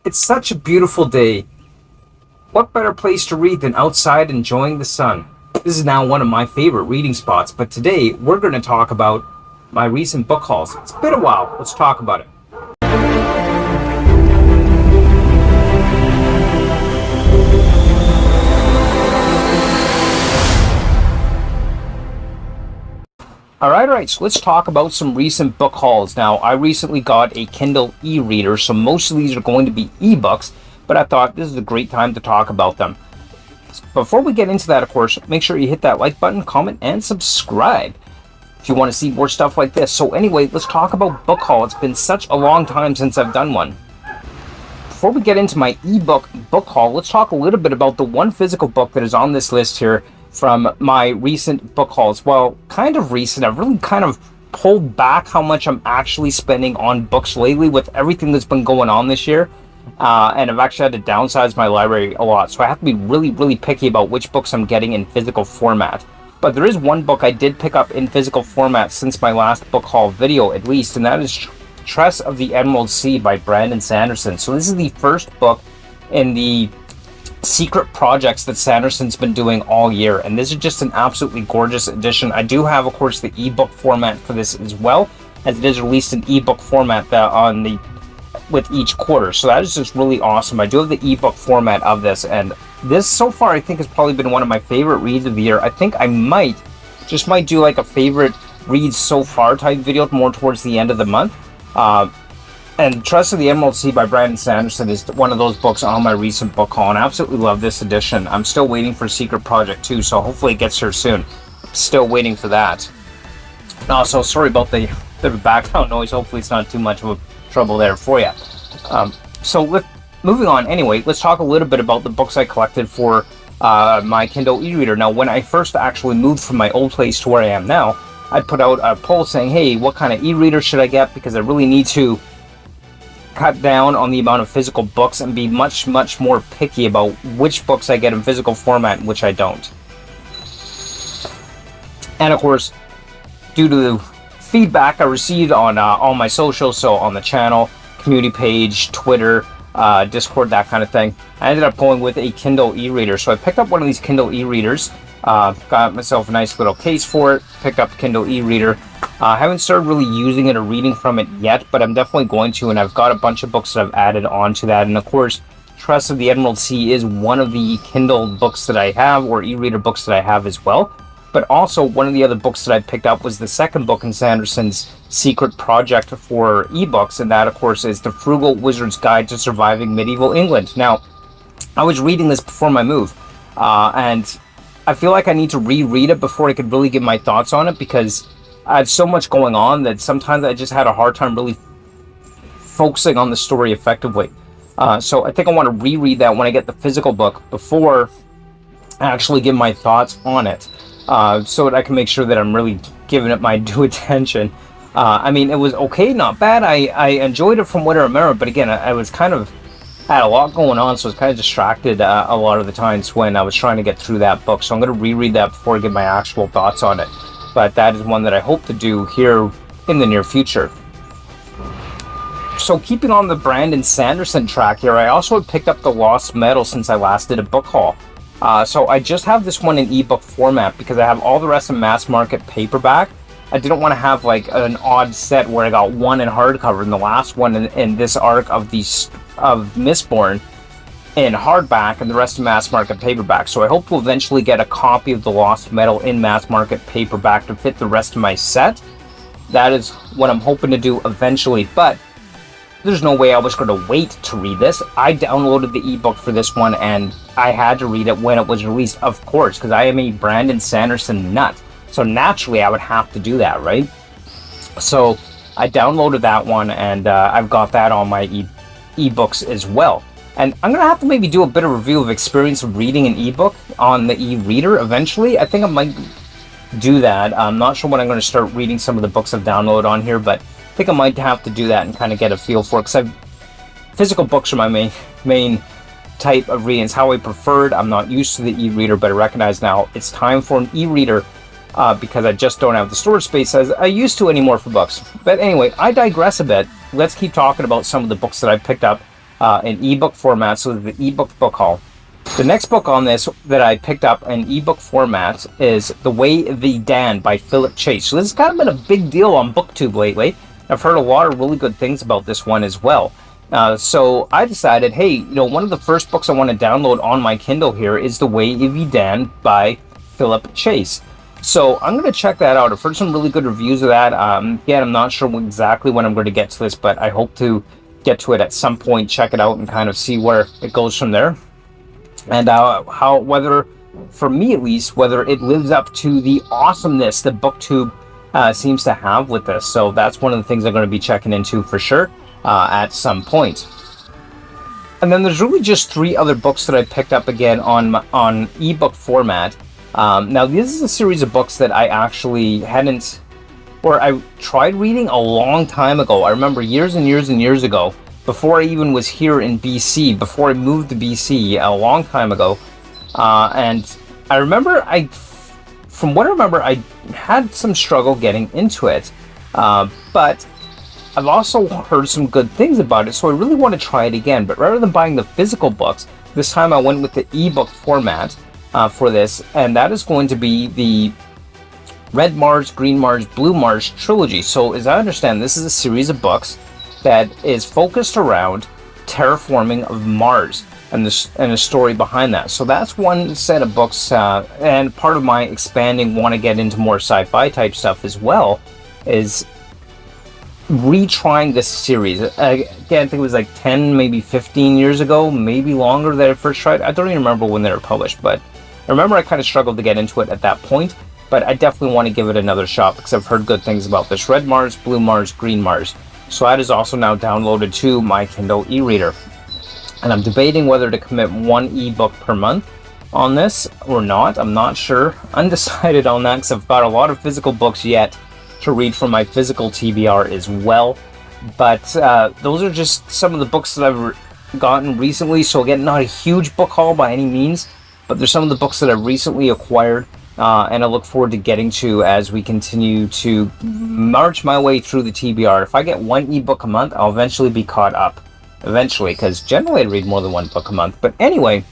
It's such a beautiful day. What better place to read than outside enjoying the sun? This is now one of my favorite reading spots, but today we're going to talk about my recent book hauls. It's been a while. Let's talk about it. Alright, so let's talk about some recent book hauls. Now, I recently got a Kindle e-reader, so most of these are going to be ebooks, but I thought this is a great time to talk about them. Before we get into that, of course, make sure you hit that like button, comment, and subscribe if you want to see more stuff like this. So anyway, let's talk about book haul. It's been such a long time since I've done one. Before we get into my ebook book haul, let's talk a little bit about the one physical book that is on this list here from my recent book hauls. Well, kind of recent. I've really kind of pulled back how much I'm actually spending on books lately with everything that's been going on this year. And I've actually had to downsize my library a lot. So I have to be really picky about which books I'm getting in physical format. But there is one book I did pick up in physical format since my last book haul video, at least, and that is Tress of the Emerald Sea by Brandon Sanderson. So this is the first book in the secret projects that Sanderson's been doing all year, and this is just an absolutely gorgeous edition. I do have, of course, the ebook format for this as well, as it is released in ebook format with each quarter, so that is just really awesome. I do have the ebook format of this, and this so far I think has probably been one of my favorite reads of the year. I think I might do like a favorite reads so far type video more towards the end of the month. And Trust of the Emerald Sea by Brandon Sanderson is one of those books on my recent book haul, and I absolutely love this edition. I'm still waiting for Secret Project 2, so hopefully it gets here soon. Still waiting for that. Also, sorry about the background noise. Hopefully it's not too much of a trouble there for you. Moving on, anyway, let's talk a little bit about the books I collected for my Kindle e-reader. Now, when I first actually moved from my old place to where I am now, I put out a poll saying, hey, what kind of e-reader should I get? Because I really need to cut down on the amount of physical books and be much more picky about which books I get in physical format and which I don't. And of course, due to the feedback I received on all my socials, so on the channel, community page, Twitter, Discord, that kind of thing, I ended up going with a Kindle e-reader. So I picked up one of these Kindle e-readers, got myself a nice little case for it, picked up Kindle e-reader. I haven't started really using it or reading from it yet, but I'm definitely going to, and I've got a bunch of books that I've added on to that. And of course, Trust of the Emerald Sea is one of the Kindle books that I have, or e-reader books that I have as well. But also, one of the other books that I picked up was the second book in Sanderson's secret project for ebooks, and that, of course, is The Frugal Wizard's Guide to Surviving Medieval England. Now, I was reading this before my move, and I feel like I need to reread it before I could really give my thoughts on it, because I had so much going on that sometimes I just had a hard time really focusing on the story effectively. So I think I want to reread that when I get the physical book before I actually give my thoughts on it, so that I can make sure that I'm really giving it my due attention. I mean, it was okay, not bad. I enjoyed it from what I remember, but again, I was kind of had a lot going on, so I was kind of distracted a lot of the times when I was trying to get through that book. So I'm going to reread that before I give my actual thoughts on it. But that is one that I hope to do here in the near future. So keeping on the Brandon Sanderson track here, I also had picked up The Lost Metal since I last did a book haul. So I just have this one in ebook format because I have all the rest in mass market paperback. I didn't want to have like an odd set where I got one in hardcover and the last one in this arc of Mistborn in hardback and the rest in mass market paperback. So I hope to eventually get a copy of The Lost Metal in mass market paperback to fit the rest of my set. That is what I'm hoping to do eventually, but there's no way I was going to wait to read this. I downloaded the ebook for this one and I had to read it when it was released, of course, because I am a Brandon Sanderson nut. So naturally I would have to do that, right? So I downloaded that one, and I've got that on my ebooks as well. And I'm going to have to maybe do a bit of review of experience of reading an ebook on the e-reader eventually. I think I might do that. I'm not sure when I'm going to start reading some of the books I've downloaded on here, but I think I might have to do that and kind of get a feel for it, because physical books are my main type of reading. It's how I preferred. I'm not used to the e-reader, but I recognize now it's time for an e-reader because I just don't have the storage space as I used to anymore for books. But anyway, I digress a bit. Let's keep talking about some of the books that I picked up in ebook format, so the ebook book haul. The next book on this that I picked up in ebook format is The Way Thee Dan by Philip Chase. So this has kind of been a big deal on BookTube lately. I've heard a lot of really good things about this one as well. So I decided, hey, one of the first books I want to download on my Kindle here is The Way Thee Dan by Philip Chase. So I'm going to check that out. I've heard some really good reviews of that. Again, I'm not sure exactly when I'm going to get to this, but I hope to get to it at some point, check it out, and kind of see where it goes from there. And whether, for me at least, whether it lives up to the awesomeness that BookTube seems to have with this. So that's one of the things I'm going to be checking into for sure at some point. And then there's really just 3 other books that I picked up again on ebook format. Now this is a series of books that I actually hadn't, or I tried reading a long time ago. I remember years and years and years ago, before I even was here in BC, before I moved to BC a long time ago. And I remember from what I remember, I had some struggle getting into it. But I've also heard some good things about it, so I really want to try it again. But rather than buying the physical books, this time I went with the ebook format for this, and that is going to be the Red Marsh, Green Marsh, Blue Marsh Trilogy. So as I understand, this is a series of books that is focused around terraforming of Mars and the story behind that. So that's one set of books, and part of my expanding, want to get into more sci-fi type stuff as well, is retrying this series. Again, I think it was like 10, maybe 15 years ago, maybe longer, that I first tried. I don't even remember when they were published, but I remember I kind of struggled to get into it at that point. But I definitely want to give it another shot because I've heard good things about this. Red Mars, Blue Mars, Green Mars. So that is also now downloaded to my Kindle e-reader. And I'm debating whether to commit 1 ebook per month on this or not. I'm not sure. Undecided on that because I've got a lot of physical books yet to read from my physical TBR as well. But those are just some of the books that I've gotten recently. So again, not a huge book haul by any means, but there's some of the books that I've recently acquired. And I look forward to getting to as we continue to march my way through the TBR. If I get 1 ebook a month, I'll eventually be caught up. Eventually, because generally I read more than 1 book a month. But anyway,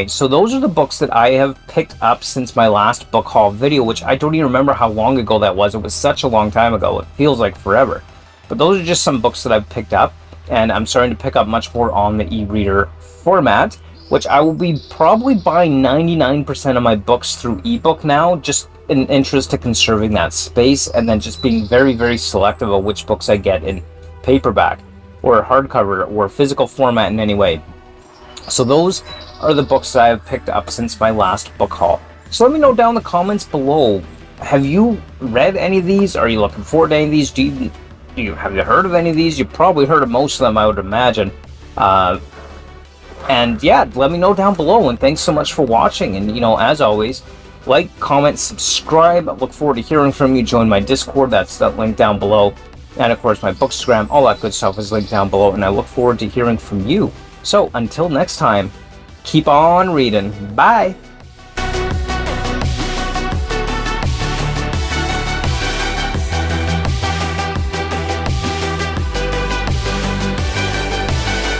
so those are the books that I have picked up since my last book haul video, which I don't even remember how long ago that was. It was such a long time ago. It feels like forever. But those are just some books that I've picked up, and I'm starting to pick up much more on the e-reader format, which I will be probably buying 99% of my books through ebook now, just in interest to conserving that space, and then just being very, very selective of which books I get in paperback or hardcover or physical format in any way. So those are the books that I've picked up since my last book haul. So let me know down in the comments below, have you read any of these? Are you looking forward to any of these? Have you heard of any of these? You've probably heard of most of them, I would imagine. And yeah, let me know down below, and thanks so much for watching. And as always, like, comment, subscribe. I look forward to hearing from you. Join my Discord, that's that link down below. And of course my Bookstagram, all that good stuff is linked down below, and I look forward to hearing from you. So until next time, keep on reading. Bye!